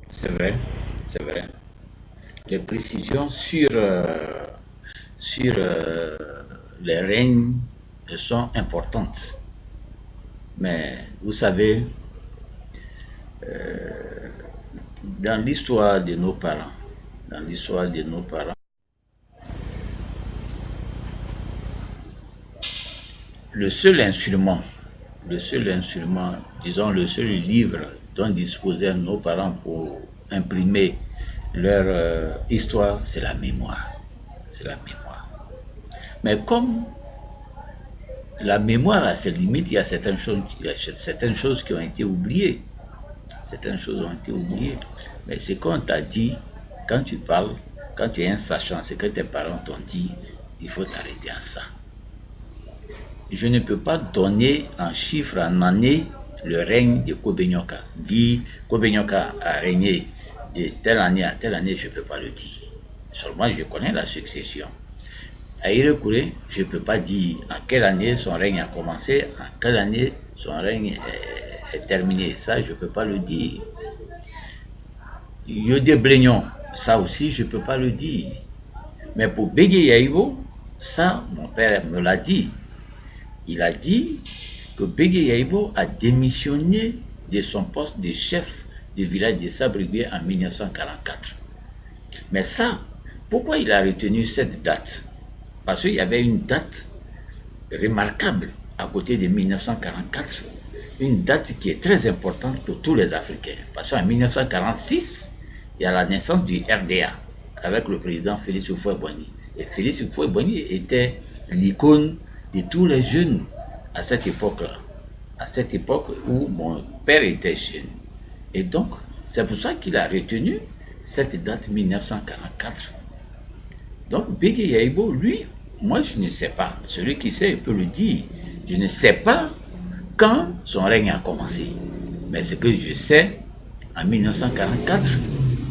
C'est vrai, c'est vrai. Les précisions sur les règnes sont importantes. Mais vous savez, dans l'histoire de nos parents, dans l'histoire de nos parents, le seul instrument, disons le seul livre dont disposaient nos parents pour imprimer leur histoire, c'est la mémoire. C'est la mémoire. Mais comme la mémoire a ses limites, il y a certaines choses qui ont été oubliées. Certaines choses ont été oubliées. Mais ce qu'on t'a dit, quand tu parles, quand tu es un sachant, ce que tes parents t'ont dit, il faut t'arrêter à ça. Je ne peux pas donner en chiffres, en années, le règne de Kobenyoka. Dire Kobenyoka a régné de telle année à telle année, je ne peux pas le dire. Seulement, je connais la succession. Aïre Kouré, je ne peux pas dire en quelle année son règne a commencé, en quelle année son règne est terminé. Ça, je ne peux pas le dire. Yodé Blégnon, ça aussi, je ne peux pas le dire. Mais pour Bégué Yaïbo, ça, mon père me l'a dit. Il a dit que Bégué Yaïbo a démissionné de son poste de chef du village de Sabrivier en 1944. Mais ça, pourquoi il a retenu cette date? Parce qu'il y avait une date remarquable à côté de 1944, une date qui est très importante pour tous les Africains. Parce qu'en 1946, il y a la naissance du RDA avec le président Félix Houphouët-Boigny. Et Félix Houphouët-Boigny était l'icône de tous les jeunes à cette époque-là, à cette époque où mon père était jeune. Et donc, c'est pour ça qu'il a retenu cette date 1944. Donc, Bégué Yaïbo, lui, moi je ne sais pas. Celui qui sait peut le dire. Je ne sais pas quand son règne a commencé. Mais ce que je sais, en 1944,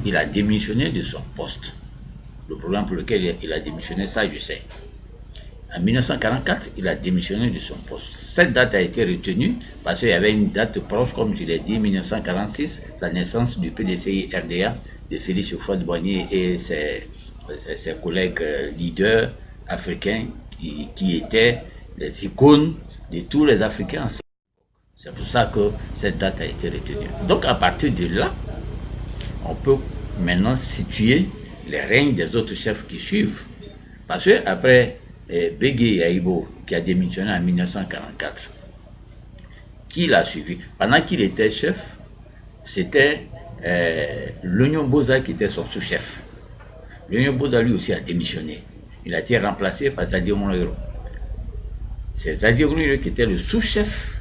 il a démissionné de son poste. Le problème pour lequel il a démissionné, ça je sais. En 1944, il a démissionné de son poste. Cette date a été retenue parce qu'il y avait une date proche, comme je l'ai dit, 1946, la naissance du PDCI RDA de Félix Houphouët-Boigny et ses collègues leaders africains qui étaient les icônes de tous les Africains. C'est pour ça que cette date a été retenue. Donc à partir de là, on peut maintenant situer les règnes des autres chefs qui suivent. Parce que après Bégué Yaïbo, qui a démissionné en 1944, qui l'a suivi? Pendant qu'il était chef, c'était Lognon Boza qui était son sous-chef. Lognon Boza lui aussi a démissionné. Il a été remplacé par Zadio Monoiro. C'est Zadio Monoiro qui était le sous-chef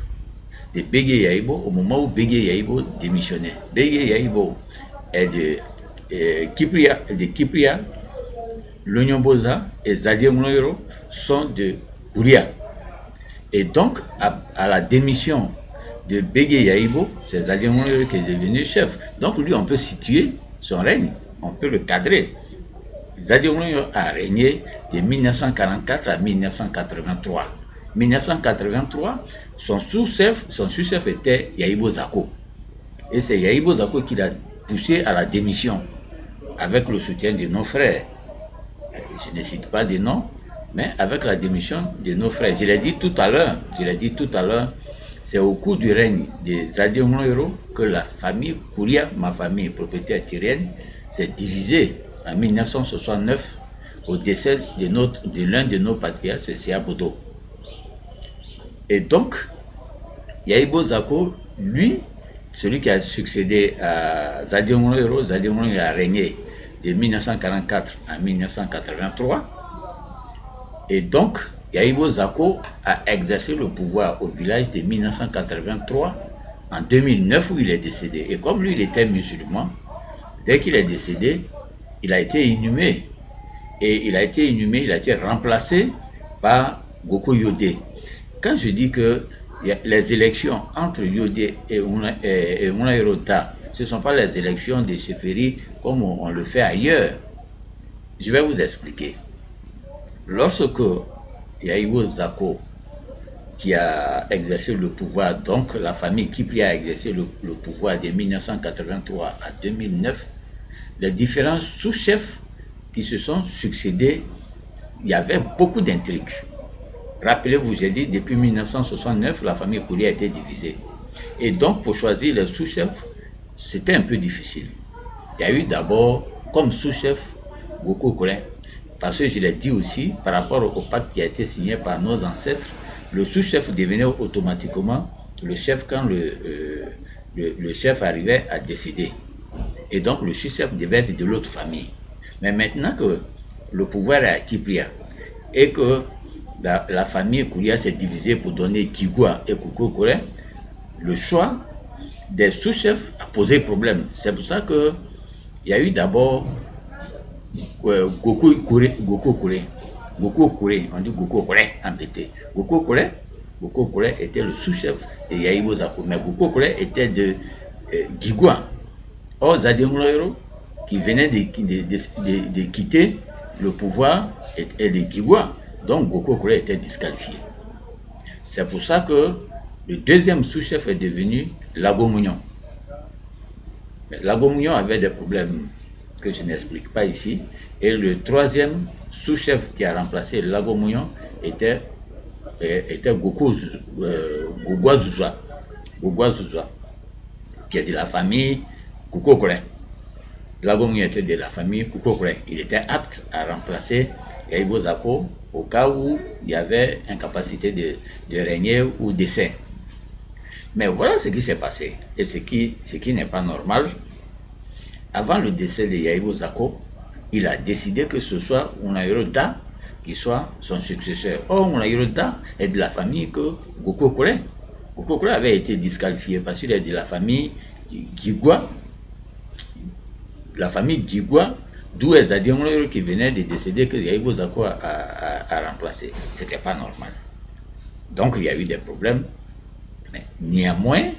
de Bégué Yaïbo au moment où Bégué Yaïbo démissionnait. Bégué Yaïbo est de Kipria, Lognon Boza et Zadio Monoiro sont de Gouria. Et donc, à la démission de Bégué Yaïbo, c'est Zadio Monoiro qui est devenu chef. Donc lui, on peut situer son règne, on peut le cadrer. Zadio Monoiro a régné de 1944 à 1983. 1983, son sous-chef était Yaïbo Zako. Et c'est Yaïbo Zako qui l'a poussé à la démission avec le soutien de nos frères. Je ne cite pas de noms, mais avec la démission de nos frères. Je l'ai dit tout à l'heure, c'est au cours du règne de Zadio Monoiro que la famille Kouria, ma famille propriétaire tyrienne, s'est divisée en 1969 au décès de l'un de nos patriarches, c'est Sia Bodo. Et donc, Yaïbo Zako, lui, celui qui a succédé à Zadio Monoiro a régné de 1944 à 1983. Et donc, Yaïbo Zako a exercé le pouvoir au village de 1983 en 2009 où il est décédé. Et comme lui, il était musulman, dès qu'il est décédé, il a été inhumé. Et il a été remplacé par Goko Yodé. Quand je dis que les élections entre Yodé et Monairo Da, ce ne sont pas les élections de chefferie comme on le fait ailleurs. Je vais vous expliquer. Lorsque Yaïbo Zako qui a exercé le pouvoir, donc la famille Kipri a exercé le pouvoir de 1983 à 2009, les différents sous-chefs qui se sont succédés, il y avait beaucoup d'intrigues. Rappelez-vous, j'ai dit, depuis 1969, la famille Kouria a été divisée. Et donc, pour choisir les sous-chefs, c'était un peu difficile. Il y a eu d'abord, comme sous-chef, Goko Kouré. Parce que je l'ai dit aussi, par rapport au pacte qui a été signé par nos ancêtres, le sous-chef devenait automatiquement le chef quand le chef arrivait à décider. Et donc, le sous-chef devait être de l'autre famille. Mais maintenant que le pouvoir est à Kipria et que la famille Kouria s'est divisée pour donner Kigwa et Koko Kouré, le choix des sous-chefs a posé problème. C'est pour ça que il y a eu d'abord Goko Kouré, on dit Goko Kouré en BT. Goko Kouré était le sous-chef de Yahibo Zako, mais Goko Kouré était de Gigwa. Or, Zademouloiro, qui venait de quitter le pouvoir, est de Gigwa. Donc, Goko Kouré était disqualifié. C'est pour ça que le deuxième sous-chef est devenu Lago Mounion. Lago Mounion avait des problèmes que je n'explique pas ici. Et le troisième sous-chef qui a remplacé Lago Mounion était Gogwa Zuzwa, qui est de la famille Koko Kouré. Lago Mounion était de la famille Koko Kouré. Il était apte à remplacer Yahibo Zako au cas où il y avait incapacité de régner ou décès. Mais voilà ce qui s'est passé et ce qui n'est pas normal. Avant le décès de Yahibo Zako, il a décidé que ce soit Unayoro Da qui soit son successeur. Or, Unayoro Da est de la famille que Goko Kouré. Goko Kouré avait été disqualifié parce qu'il est de la famille Gigwa. La famille Gigwa, d'où est Zademouloiro qui venait de décéder que Yahibo Zako a remplacé. C'était pas normal. Donc, il y a eu des problèmes. Mais néanmoins,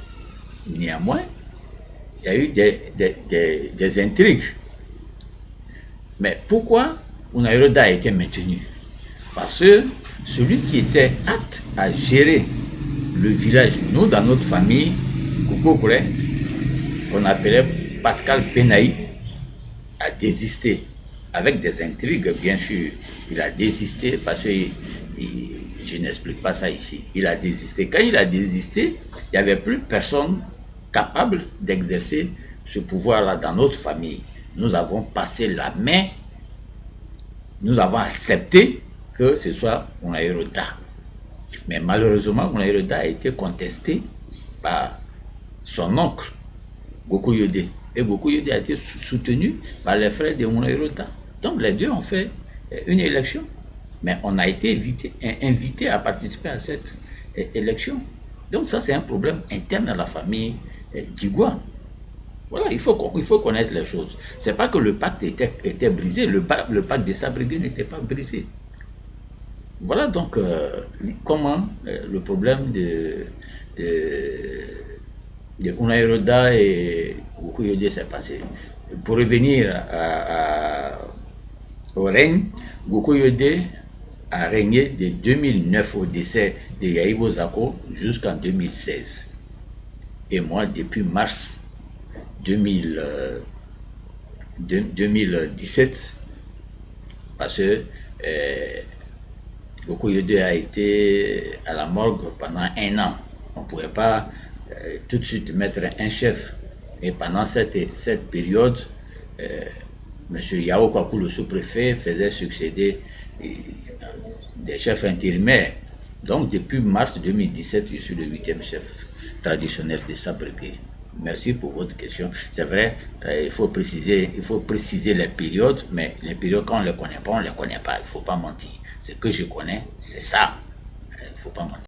il y a eu des intrigues. Mais pourquoi Unayoro Da a été maintenu? Parce que celui qui était apte à gérer le village, nous dans notre famille, Koko Kouré, qu'on appelait Pascal Penaï, a désisté. Avec des intrigues, bien sûr. Il a désisté parce que je n'explique pas ça ici. Il a désisté. Quand il a désisté, il n'y avait plus personne capable d'exercer ce pouvoir-là dans notre famille. Nous avons passé la main, nous avons accepté que ce soit Unayoro Da. Mais malheureusement, Unayoro Da a été contesté par son oncle, Goko Yodé. Et Goko Yodé a été soutenu par les frères de Unayoro Da. Donc les deux ont fait une élection. Mais on a été invité à participer à cette élection. Donc ça, c'est un problème interne à la famille Gigwa. Voilà, il faut connaître les choses. C'est pas que le pacte était brisé, le pacte des Sabrigués n'était pas brisé. Voilà donc comment le problème de Unayoro Da et Goko Yodé s'est passé. Pour revenir au règne, Goko Yodé a régné de 2009 au décès de Yahibo Zako jusqu'en 2016. Et moi, depuis mars 2017, parce que Goko Yodé a été à la morgue pendant 1 an. On ne pouvait pas tout de suite mettre un chef. Et pendant cette période, M. Yao Kwaku, le sous-préfet, faisait succéder des chefs intérimaires. Donc depuis mars 2017, je suis le 8e chef traditionnel de Sabrigué. Merci pour votre question. C'est vrai, il faut préciser les périodes, mais les périodes, quand on ne les connaît pas, on ne les connaît pas. Il ne faut pas mentir. Ce que je connais, c'est ça. Il ne faut pas mentir.